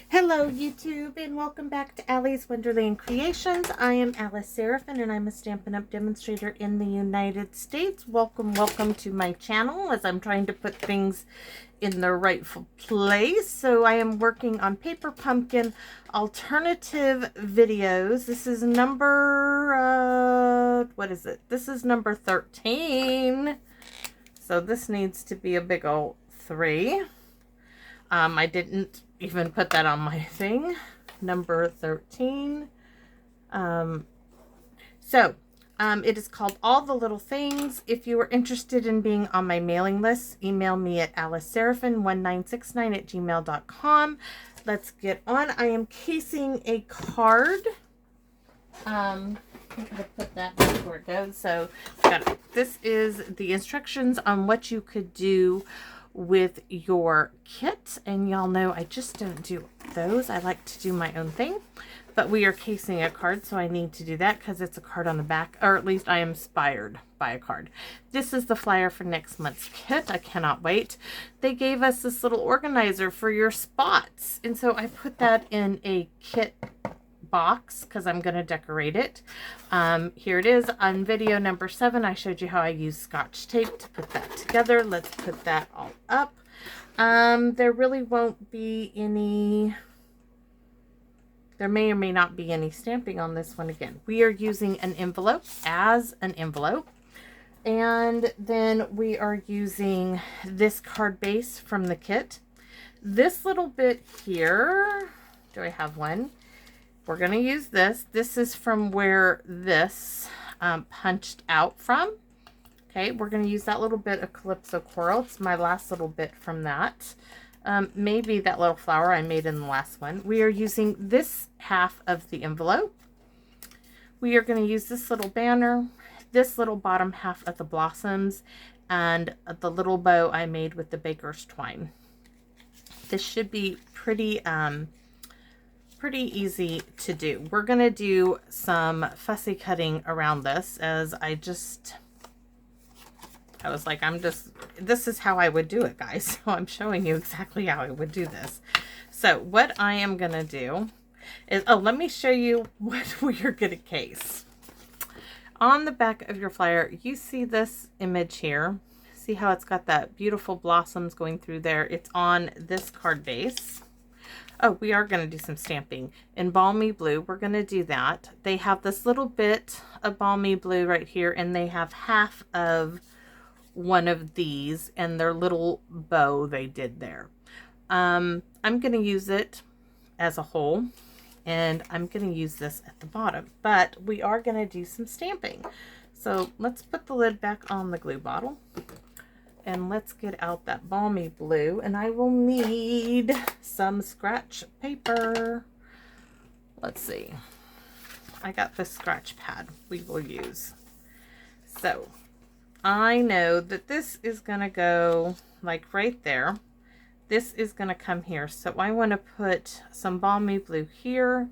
Hello YouTube and welcome back to Allie's Wonderland Creations. I am Alice Seraphin and I'm a Stampin' Up! Demonstrator in the United States. Welcome to my channel as I'm trying to put things in the rightful place. So I am working on Paper Pumpkin alternative videos. This is number, what is it? This is number 13. So this needs to be a big old 3. I didn't even put that on my thing. Number 13. It is called All the Little Things. If you are interested in being on my mailing list, email me at aliceseraphin1969@gmail.com. Let's get on. I am casing a card. I'm going to put that back where it goes. So this is the instructions on what you could do with your kit, and y'all know I just don't do those. I like to do my own thing, but we are casing a card, so I need to do that because it's a card on the back, or at least I am inspired by a card. This is the flyer for next month's kit. I cannot wait. They gave us this little organizer for your spots, and so I put that in a kit box because I'm going to decorate it. Here it is on video number 7. I showed you how I use Scotch tape to put that together. Let's put that all up. There really won't be any, there may or may not be any stamping on this one. Again, we are using an envelope as an envelope, and then we are using this card base from the kit. This little bit here, do I have one? We're going to use this. This is from where this punched out from. Okay, we're going to use that little bit of Calypso Coral. It's my last little bit from that. Maybe that little flower I made in the last one. We are using this half of the envelope. We are going to use this little banner, this little bottom half of the blossoms, and the little bow I made with the baker's twine. This should be pretty easy to do. We're going to do some fussy cutting around this, as I was like, this is how I would do it, guys. So I'm showing you exactly how I would do this. So what I am going to do is, let me show you what we are going to case. On the back of your flyer, you see this image here. See how it's got that beautiful blossoms going through there? It's on this card base. Oh, we are going to do some stamping in Balmy Blue. We're going to do that. They have this little bit of Balmy Blue right here, and they have half of one of these and their little bow they did there. I'm going to use it as a whole, and I'm going to use this at the bottom, but we are going to do some stamping. So let's put the lid back on the glue bottle. And let's get out that Balmy Blue, and I will need some scratch paper. Let's see. I got this scratch pad we will use. So I know that this is going to go like right there. This is going to come here. So I want to put some Balmy Blue here,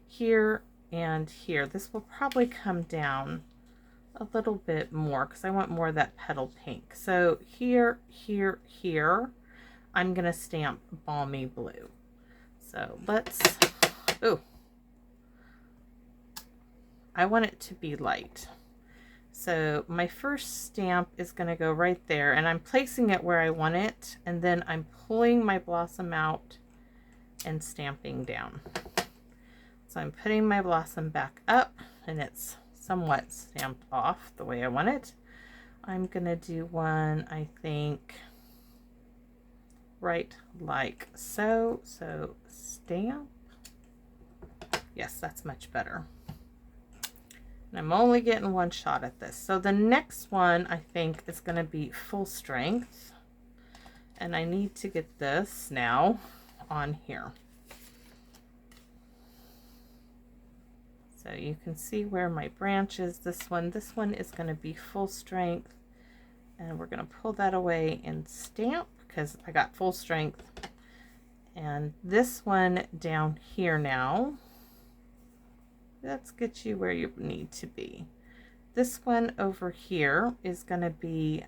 here, and here. This will probably come down a little bit more because I want more of that petal pink. So here, here, here, I'm going to stamp Balmy Blue. So let's, ooh, I want it to be light. So my first stamp is going to go right there, and I'm placing it where I want it, and then I'm pulling my blossom out and stamping down. So I'm putting my blossom back up, and it's somewhat stamped off the way I want it. I'm gonna do one, I think, right like so. So stamp. Yes, that's much better. And I'm only getting one shot at this. So the next one I think is gonna be full strength. And I need to get this now on here. So you can see where my branch is. This one is going to be full strength, and we're going to pull that away and stamp because I got full strength. And this one down here now, let's get you where you need to be. This one over here is going to be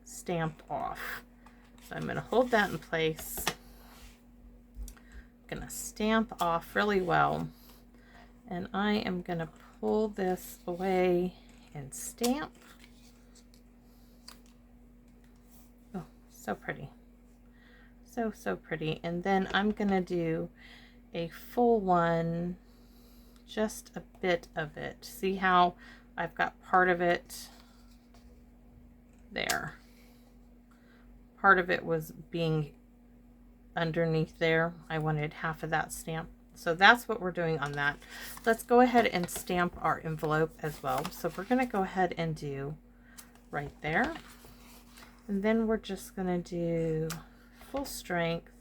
stamped off. So I'm going to hold that in place. gonna stamp off really well, and I am gonna pull this away and stamp. Oh, so pretty. So pretty. And then I'm gonna do a full one, just a bit of it. See how I've got part of it there. Part of it was being underneath there. I wanted half of that stamp. So that's what we're doing on that. Let's go ahead and stamp our envelope as well. So we're going to go ahead and do right there. And then we're just going to do full strength,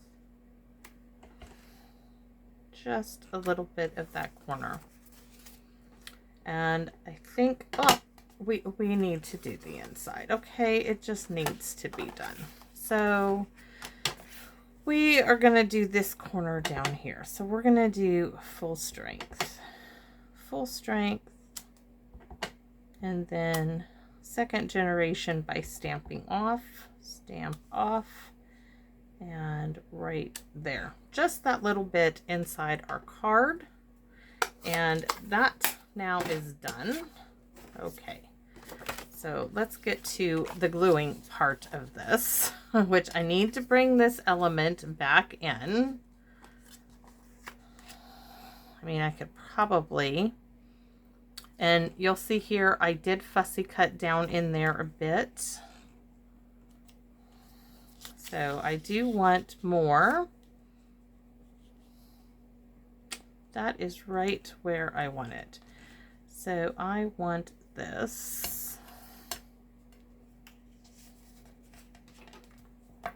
just a little bit of that corner. And I think, oh, we need to do the inside. Okay, it just needs to be done. So we are going to do this corner down here. So we're going to do full strength, and then second generation by stamping off, stamp off, and right there. Just that little bit inside our card. And that now is done. Okay. So let's get to the gluing part of this, which I need to bring this element back in. I mean, I could probably, and you'll see here, I did fussy cut down in there a bit. So I do want more. That is right where I want it. So I want this.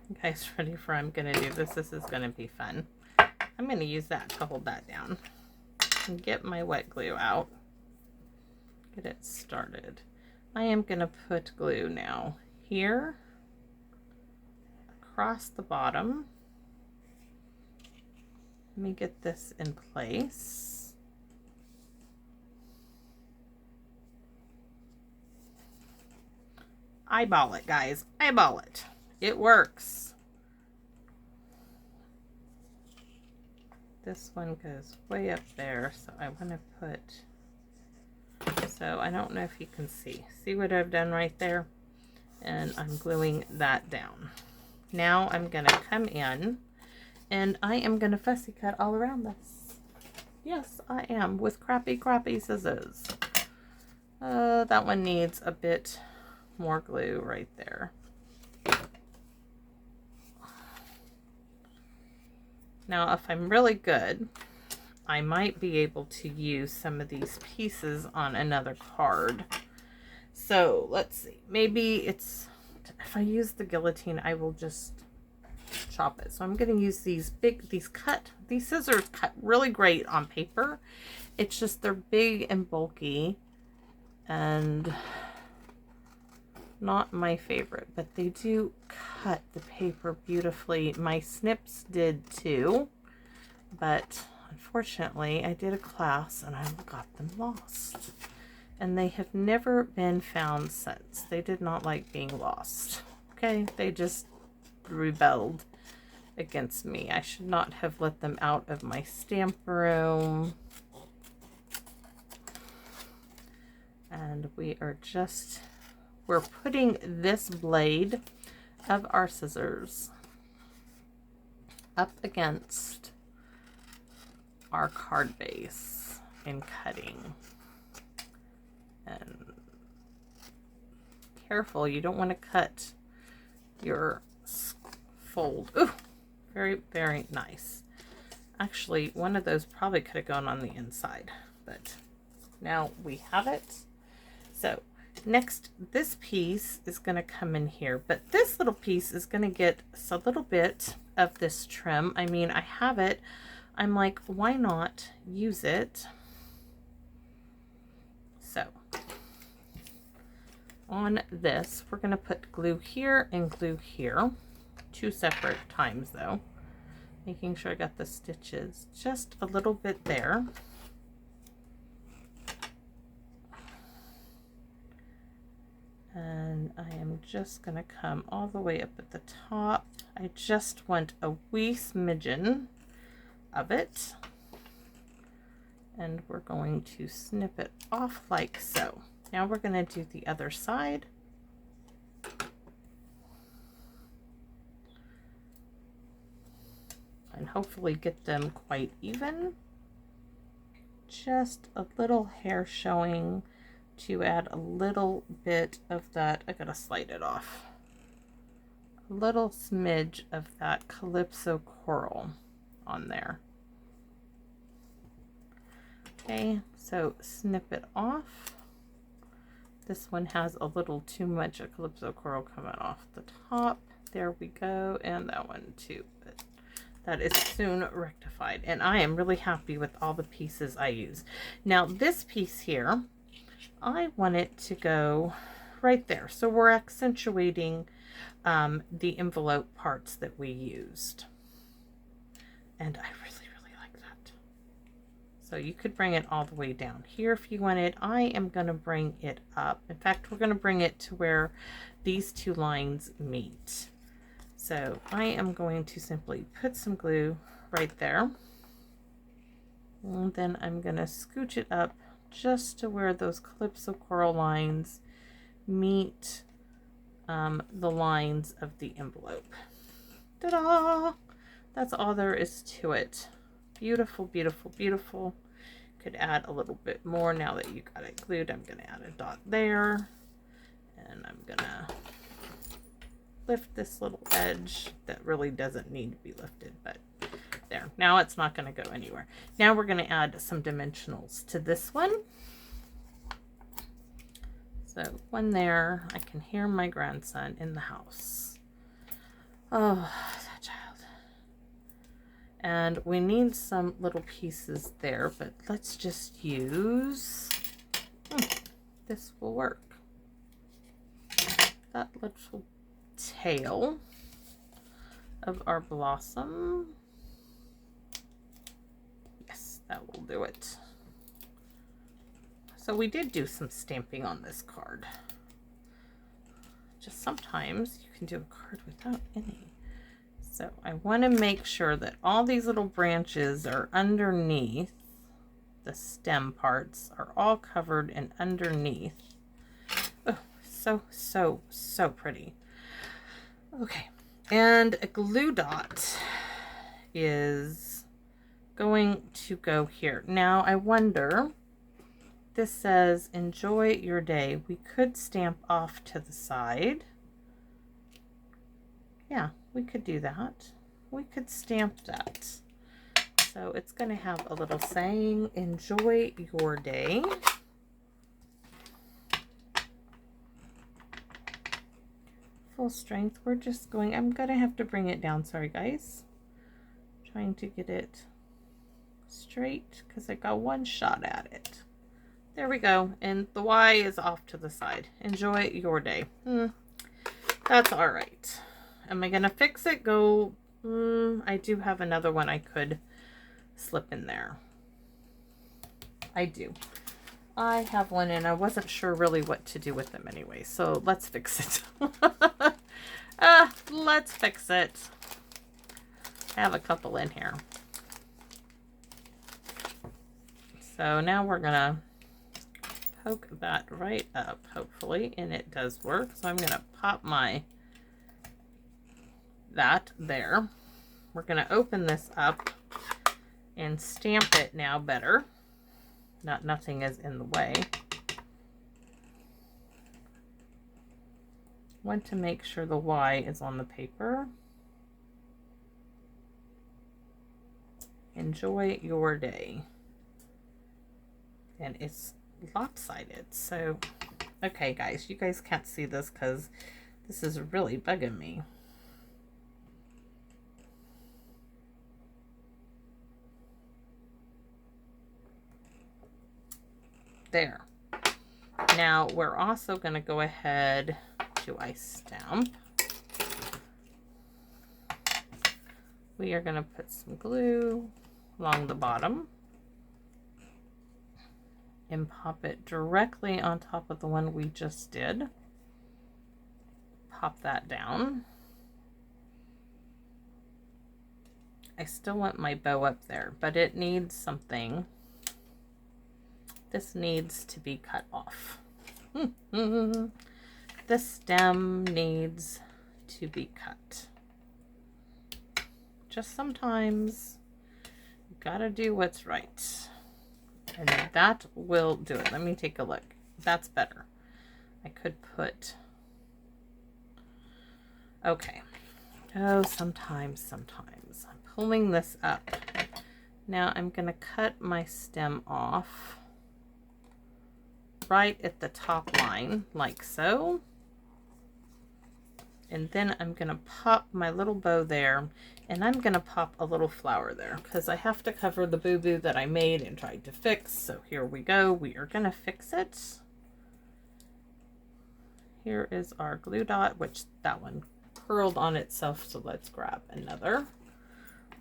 You guys ready for I'm gonna do this? This is gonna be fun. I'm gonna use that to hold that down and get my wet glue out. Get it started. I am gonna put glue now here across the bottom. Let me get this in place. Eyeball it, guys. Eyeball it. It works. This one goes way up there, so I want to put, so I don't know if you can see. See what I've done right there? And I'm gluing that down. Now I'm going to come in and I am going to fussy cut all around this. Yes, I am, with crappy scissors. That one needs a bit more glue right there. Now, if I'm really good, I might be able to use some of these pieces on another card. So let's see, maybe it's, if I use the guillotine, I will just chop it. So I'm going to use these these scissors cut really great on paper. It's just they're big and bulky and not my favorite, but they do cut the paper beautifully. My snips did too, but unfortunately I did a class and I got them lost, and they have never been found since. They did not like being lost. Okay, they just rebelled against me. I should not have let them out of my stamp room. And we're putting this blade of our scissors up against our card base and cutting. And careful, you don't want to cut your fold. Ooh, very, very nice. Actually, one of those probably could have gone on the inside, but now we have it. So next, this piece is going to come in here, but this little piece is going to get a little bit of this trim. I mean, I have it. I'm like, why not use it? So on this, we're going to put glue here and glue here. 2 separate times though. Making sure I got the stitches just a little bit there. And I am just going to come all the way up at the top. I just want a wee smidgen of it. And we're going to snip it off like so. Now we're going to do the other side. And hopefully get them quite even. Just a little hair showing to add a little bit of that. I gotta slide it off. A little smidge of that Calypso coral on there. Okay, so snip it off. This one has a little too much of Calypso coral coming off the top. There we go, and that one too. But that is soon rectified, and I am really happy with all the pieces I use. Now this piece here, I want it to go right there. So we're accentuating the envelope parts that we used. And I really like that. So you could bring it all the way down here if you wanted. I am going to bring it up. In fact, we're going to bring it to where these two lines meet. So I am going to simply put some glue right there. And then I'm going to scooch it up just to where those Calypso coral lines meet the lines of the envelope. Ta-da! That's all there is to it. Beautiful, beautiful, beautiful. Could add a little bit more now that you got it glued. I'm going to add a dot there. And I'm going to lift this little edge that really doesn't need to be lifted, but there. Now it's not going to go anywhere. Now we're going to add some dimensionals to this one. So one there. I can hear my grandson in the house. Oh, that child. And we need some little pieces there, but let's just use, this will work. That little tail of our blossom. Yes, that will do it. So we did do some stamping on this card. Just sometimes you can do a card without any. So I want to make sure that all these little branches are underneath. The stem parts are all covered and underneath. Oh, so pretty. Okay, and a glue dot is going to go here. Now I wonder, this says enjoy your day. We could stamp off to the side. Yeah, we could do that. We could stamp that. So it's going to have a little saying, enjoy your day. Full strength. We're just going, I'm going to have to bring it down. Sorry, guys. Trying to get it straight because I got one shot at it. There we go. And the Y is off to the side. Enjoy your day. That's all right. Am I going to fix it? Go. I do have another one I could slip in there. I do. I have one and I wasn't sure really what to do with them anyway. So let's fix it. Let's fix it. I have a couple in here. So now we're going to poke that right up, hopefully, and it does work. So I'm going to pop that there. We're going to open this up and stamp it now better. Nothing is in the way. Want to make sure the Y is on the paper. Enjoy your day. And it's lopsided. So, okay guys, you guys can't see this because this is really bugging me. There. Now we're also going to go ahead to stamp. We are going to put some glue along the bottom and pop it directly on top of the one we just did. Pop that down. I still want my bow up there, but it needs something. This needs to be cut off. The stem needs to be cut. Just sometimes you gotta do what's right. And that will do it. Let me take a look. That's better. I could put... Okay. Oh, sometimes. I'm pulling this up. Now I'm going to cut my stem off right at the top line, like so. And then I'm going to pop my little bow there, and I'm going to pop a little flower there because I have to cover the boo-boo that I made and tried to fix. So here we go. We are going to fix it. Here is our glue dot, which that one curled on itself, so let's grab another.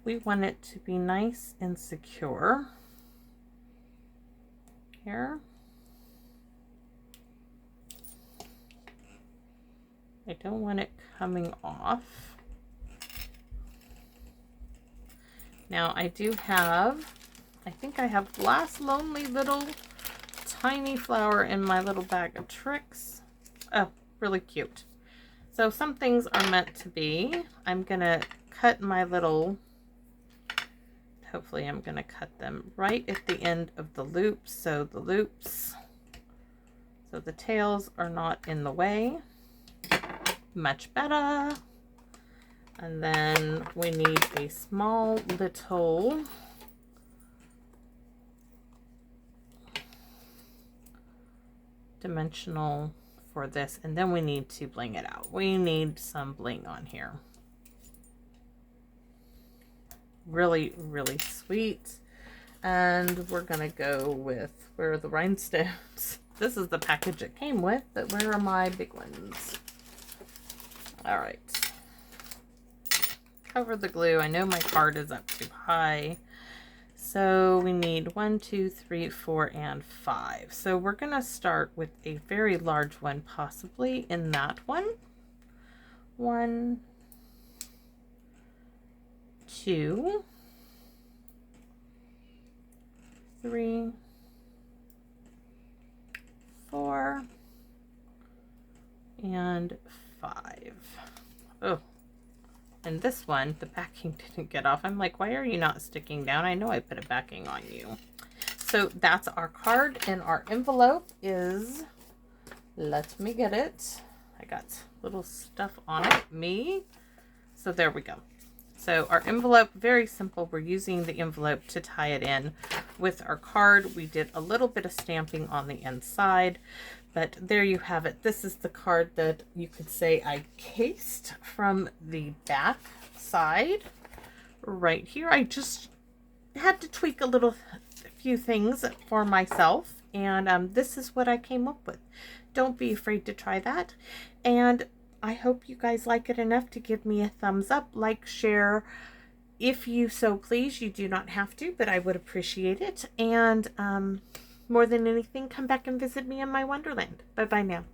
We want it to be nice and secure. Here. I don't want it coming off. Now I do have, I think I have last lonely little tiny flower in my little bag of tricks. Oh, really cute. So some things are meant to be. I'm gonna cut my little, hopefully I'm gonna cut them right at the end of the loops. So the loops, so the tails are not in the way. Much better. And then we need a small little dimensional for this, and then we need to bling it out. We need some bling on here. Really, really sweet. And we're gonna go with, where are the rhinestones? This is the package it came with, but where are my big ones? All right. Cover the glue. I know my card is up too high. So we need 1, 2, 3, 4, and 5. So we're going to start with a very large one, possibly in that one. 1, 2, 3, 4, and 5. Oh, and this one, the backing didn't get off. I'm like, why are you not sticking down? I know I put a backing on you. So that's our card, and our envelope is, let me get it. I got little stuff on it, So there we go. So our envelope, very simple. We're using the envelope to tie it in with our card. We did a little bit of stamping on the inside, but there you have it. This is the card that you could say I cased from the back side right here. I just had to tweak a few things for myself, and this is what I came up with. Don't be afraid to try that, and I hope you guys like it enough to give me a thumbs up, like, share, if you so please. You do not have to, but I would appreciate it. And more than anything, come back and visit me in my wonderland. Bye bye now.